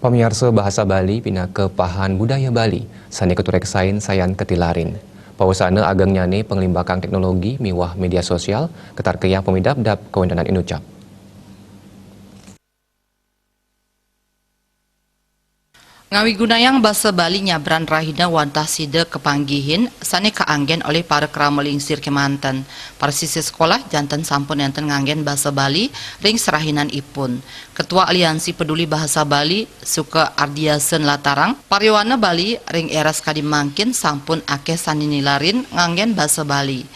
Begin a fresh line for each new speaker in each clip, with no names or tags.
Pemirsa bahasa Bali pindah ke pahan budaya Bali, sani keturek sain sayan ketilarin. Pausana ageng nyane penglimbakang teknologi miwah media sosial, ketar keyang pemidap-dap kewendanan inucap.
Ngawi gunayang bahasa Bali nyabran rahina wantah sida kepanggihin sani kaanggen oleh para kramelingsir Kemanten. Para siswa sekolah jantan sampun enten nganggen bahasa Bali ring serahinan ipun. Ketua Aliansi Peduli Bahasa Bali Suka Ardiasen Latarang, Pariwana Bali ring eras kadimangkin sampun akeh sani nilarin nganggen bahasa Bali.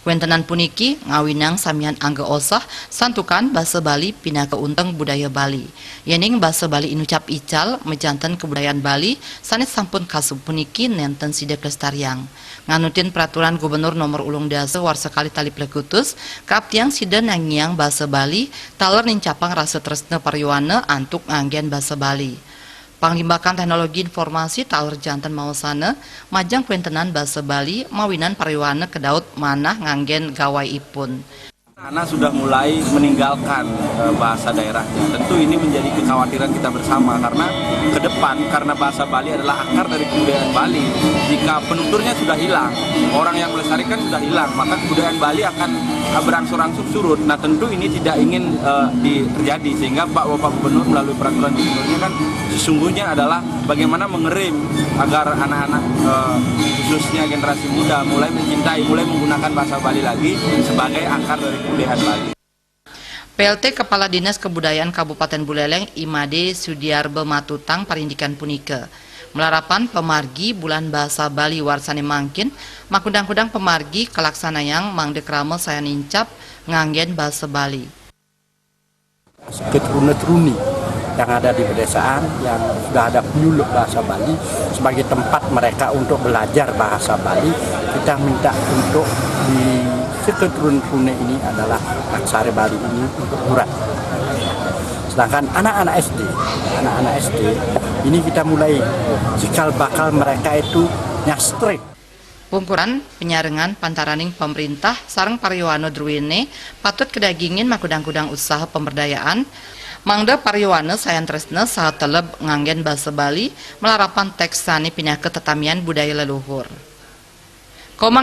Kuentenan puniki ngawinang samian angge osah santukan bahasa Bali pindah ke unteng budaya Bali. Yening bahasa Bali inucap ical mejanten kebudayaan Bali sanes sampun kasub puniki nenten sida kelestariang. Nganutin peraturan Gubernur Nomor Ulung Dasa Warsekali Tali Plekutus kaptiang sida nangiang bahasa Bali taler nincapang rasa tresna pariwana antuk nganggen bahasa Bali. Panglimbakan teknologi informasi taur jantan mausana majang kuentenan bahasa Bali mawinan pariwana kedaut manah nganggen gawai ipun.
Anak sudah mulai meninggalkan bahasa daerahnya. Tentu ini menjadi kekhawatiran kita bersama karena ke depan karena bahasa Bali adalah akar dari kebudayaan Bali. Jika penuturnya sudah hilang, orang yang melestarikan sudah hilang, maka kebudayaan Bali akan berangsur-angsur surut. Nah tentu ini tidak ingin terjadi sehingga Bapak Gubernur melalui peraturan gubernurnya kan sesungguhnya adalah bagaimana mengerem agar anak-anak khususnya generasi muda mulai mencintai, mulai menggunakan bahasa Bali lagi sebagai akar dari kebudayaan Bali.
PLT Kepala Dinas Kebudayaan Kabupaten Buleleng Imade Sudiarbe Matutang parindikan punika melarapan pemargi bulan bahasa Bali warsane mangkin makudang-kudang pemargi kelaksanayang mangde krama saya nincap nganggen bahasa Bali.
Keturun-turuni yang ada di pedesaan yang sudah ada penyuluh bahasa Bali sebagai tempat mereka untuk belajar bahasa Bali, kita minta untuk di keturun-turuni ini adalah aksara Bali ini untuk murah. Sedangkan anak-anak SD ini kita mulai cikal bakal mereka itu nyastrik.
Pungkuran penyarengan pantaraning pemerintah sareng pariwana druwene patut kedagingin makudang-kudang usaha pemberdayaan mangda pariwana sayan tresna saha teleb nganggen bahasa Bali melarapan teks sani pindah ke tetamian budaya leluhur. Komang